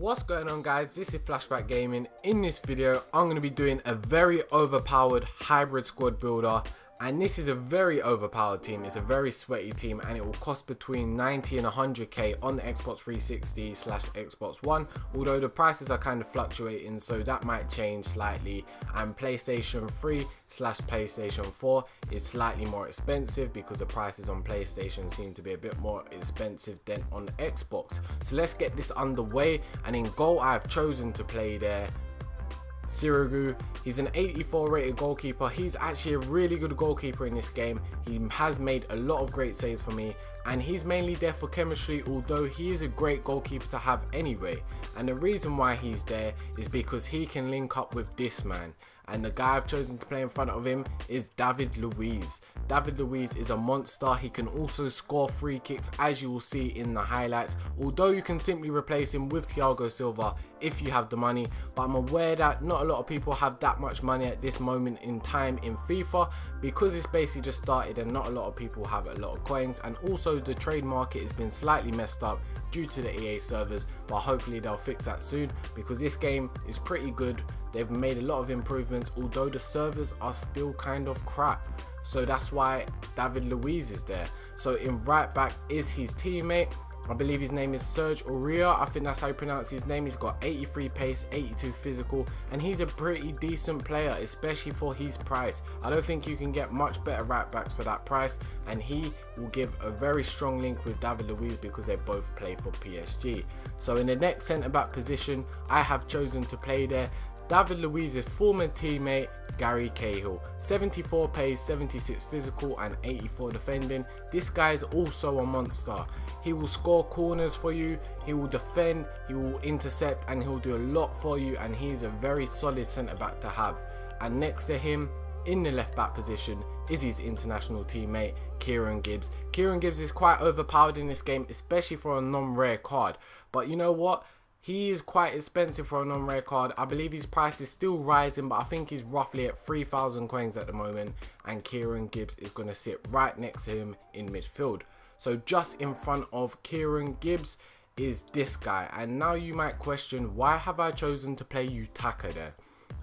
What's going on, guys? This is Flashback Gaming. In this video I'm going to be doing a very overpowered hybrid squad builder, and this is a very overpowered team. It's a very sweaty team and it will cost between 90 and 100k on the Xbox 360 / Xbox One, although the prices are kind of fluctuating, so that might change slightly. And PlayStation 3 / PlayStation 4 is slightly more expensive because the prices on PlayStation seem to be a bit more expensive than on Xbox. So let's get this underway. And in goal I've chosen to play there Sirigu. He's an 84 rated goalkeeper. He's actually a really good goalkeeper in this game. He has made a lot of great saves for me, and he's mainly there for chemistry, although he is a great goalkeeper to have anyway. And the reason why he's there is because he can link up with this man, and the guy I've chosen to play in front of him is David Luiz. David Luiz is a monster. He can also score free kicks, as you will see in the highlights, although you can simply replace him with Thiago Silva if you have the money. But I'm aware that not a lot of people have that much money at this moment in time in FIFA, because it's basically just started and not a lot of people have a lot of coins, and also the trade market has been slightly messed up due to the EA servers, but hopefully they'll fix that soon, because this game is pretty good. They've made a lot of improvements, although the servers are still kind of crap. So that's why David Luiz is there. So in right back is his teammate. I believe his name is Serge Aurier. I think that's how you pronounce his name. He's got 83 pace, 82 physical, and he's a pretty decent player, especially for his price. I don't think you can get much better right backs for that price, and he will give a very strong link with David Luiz because they both play for PSG. So in the next centre back position, I have chosen to play there David Luiz's former teammate Gary Cahill. 74 pace, 76 physical and 84 defending. This guy is also a monster. He will score corners for you, he will defend, he will intercept, and he'll do a lot for you, and he's a very solid centre back to have. And next to him in the left back position is his international teammate Kieran Gibbs. Kieran Gibbs is quite overpowered in this game, especially for a non-rare card. But you know what? He is quite expensive for a non-rare card. I believe his price is still rising, but I think he's roughly at 3,000 coins at the moment, and Kieran Gibbs is going to sit right next to him in midfield. So just in front of Kieran Gibbs is this guy, and now you might question, why have I chosen to play Utaka there?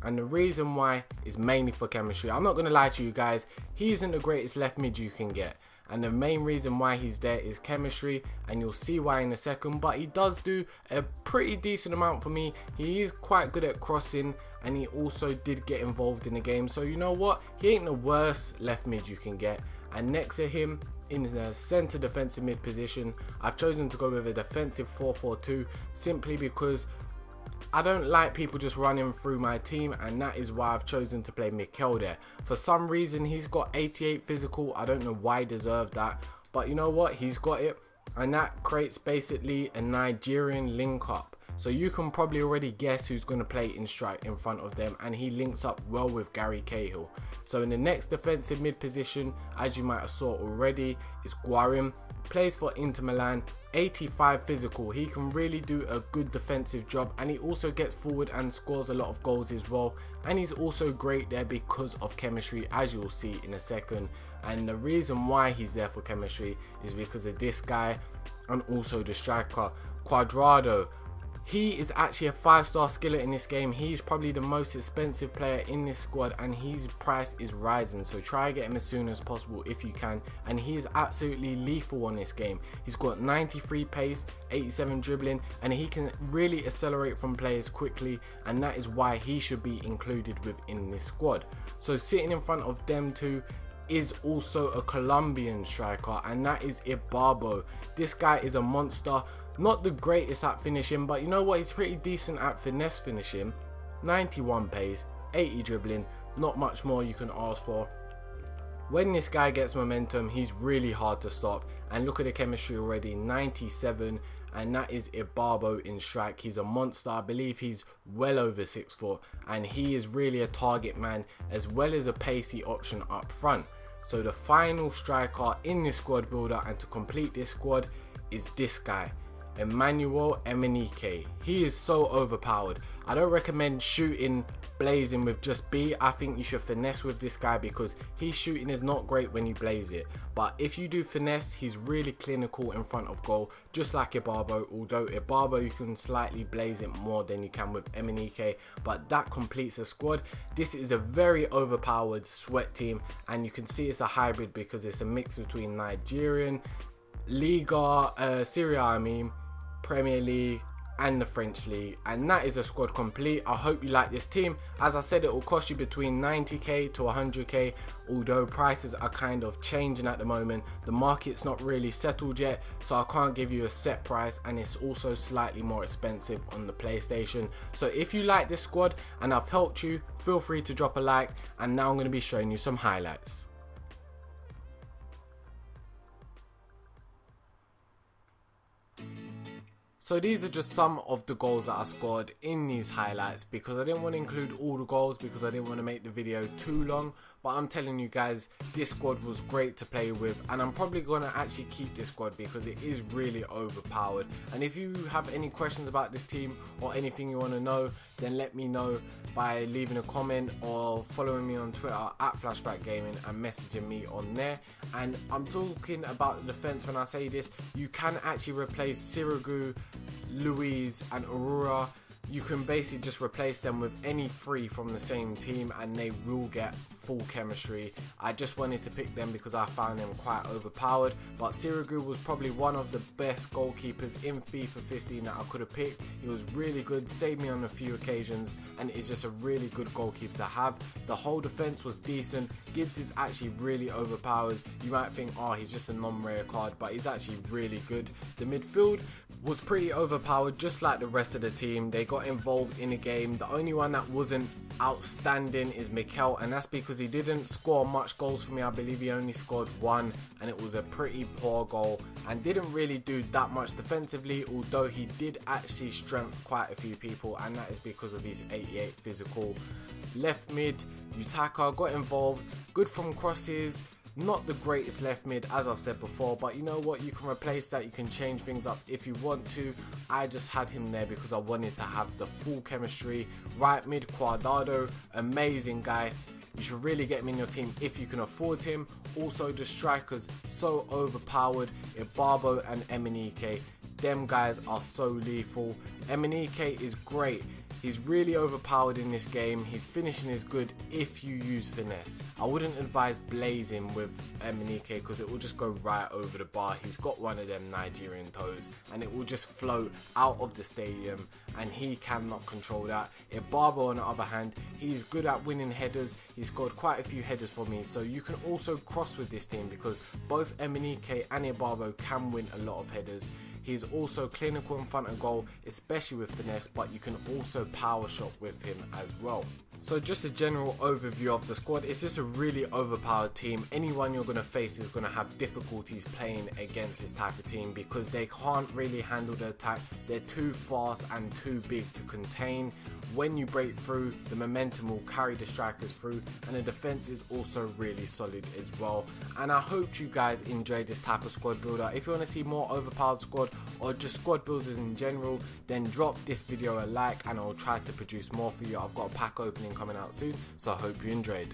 And the reason why is mainly for chemistry. I'm not going to lie to you guys, he isn't the greatest left mid you can get, and the main reason why he's there is chemistry, and you'll see why in a second. But he does do a pretty decent amount for me. He is quite good at crossing, and he also did get involved in the game. So you know what, he ain't the worst left mid you can get. And next to him in the centre defensive mid position, I've chosen to go with a defensive 4-4-2 simply because I don't like people just running through my team, and that is why I've chosen to play Mikel there. For some reason he's got 88 physical. I don't know why he deserved that, but you know what, he's got it, and that creates basically a Nigerian link up. So you can probably already guess who's going to play in strike in front of them, and he links up well with Gary Cahill. So in the next defensive mid position, as you might have saw already, is Guarim. Plays for Inter Milan, 85 physical. He can really do a good defensive job, and he also gets forward and scores a lot of goals as well. And he's also great there because of chemistry, as you'll see in a second. And the reason why he's there for chemistry is because of this guy, and also the striker Cuadrado. He is actually a 5-star skiller in this game. He's probably the most expensive player in this squad, and his price is rising. So try to get him as soon as possible if you can. And he is absolutely lethal on this game. He's got 93 pace, 87 dribbling, and he can really accelerate from players quickly. And that is why he should be included within this squad. So sitting in front of them two is also a Colombian striker, and that is Ibarbo. This guy is a monster. Not the greatest at finishing, but you know what, he's pretty decent at finesse finishing. 91 pace, 80 dribbling, not much more you can ask for. When this guy gets momentum, he's really hard to stop, and look at the chemistry already, 97, and that is Ibarbo in strike. He's a monster. I believe he's well over 6 foot, and he is really a target man as well as a pacey option up front. So the final striker in this squad builder, and to complete this squad, is this guy. Emmanuel Emenike. He is so overpowered. I don't recommend shooting blazing with just B. I think you should finesse with this guy because his shooting is not great when you blaze it, but if you do finesse, he's really clinical in front of goal, just like Ibarbo. Although Ibarbo you can slightly blaze it more than you can with Emenike, but that completes a squad. This is a very overpowered sweat team, and you can see it's a hybrid because it's a mix between Nigerian, Liga, Serie A, Premier League and the French League, and that is a squad complete. I hope you like this team. As I said, it will cost you between 90k to 100k, although prices are kind of changing at the moment. The market's not really settled yet, so I can't give you a set price, and it's also slightly more expensive on the PlayStation. So if you like this squad and I've helped you, feel free to drop a like, and now I'm going to be showing you some highlights. So these are just some of the goals that I scored in these highlights, because I didn't want to include all the goals because I didn't want to make the video too long. But I'm telling you guys, this squad was great to play with, and I'm probably going to actually keep this squad because it is really overpowered. And if you have any questions about this team or anything you want to know, then let me know by leaving a comment or following me on Twitter at Flashback Gaming and messaging me on there. And I'm talking about the defense when I say this. You can actually replace Sirigu, Luis and Aurora. You can basically just replace them with any three from the same team and they will get full chemistry. I just wanted to pick them because I found them quite overpowered, but Sirigu was probably one of the best goalkeepers in FIFA 15 that I could have picked. He was really good, saved me on a few occasions, and is just a really good goalkeeper to have. The whole defense was decent. Gibbs is actually really overpowered. You might think, oh, he's just a non-rare card, but he's actually really good. The midfield was pretty overpowered, just like the rest of the team. They got involved in the game. The only one that wasn't outstanding is Mikel, and that's because he didn't score much goals for me. I believe he only scored one, and it was a pretty poor goal, and didn't really do that much defensively, although he did actually strength quite a few people, and that is because of his 88 physical. Left mid, Utaka got involved, good from crosses. Not the greatest left mid, as I've said before, but you know what, you can replace that, you can change things up if you want to. I just had him there because I wanted to have the full chemistry. Right mid, Cuadrado, amazing guy. You should really get him in your team if you can afford him. Also, the strikers, so overpowered. Ibarbo and Emenike, them guys are so lethal. Emenike is great. He's really overpowered in this game. His finishing is good if you use finesse. I wouldn't advise blazing with Emenike because it will just go right over the bar. He's got one of them Nigerian toes and it will just float out of the stadium, and he cannot control that. Ibarbo, on the other hand, he's good at winning headers. He scored quite a few headers for me, so you can also cross with this team because both Emenike and Ibarbo can win a lot of headers. He's also clinical in front of goal, especially with finesse, but you can also power shot with him as well. So just a general overview of the squad. It's just a really overpowered team. Anyone you're going to face is going to have difficulties playing against this type of team because they can't really handle the attack. They're too fast and too big to contain. When you break through, the momentum will carry the strikers through, and the defense is also really solid as well. And I hope you guys enjoyed this type of squad builder. If you want to see more overpowered squad or just squad builders in general, then drop this video a like and I'll try to produce more for you. I've got a pack opening coming out soon, so I hope you enjoyed.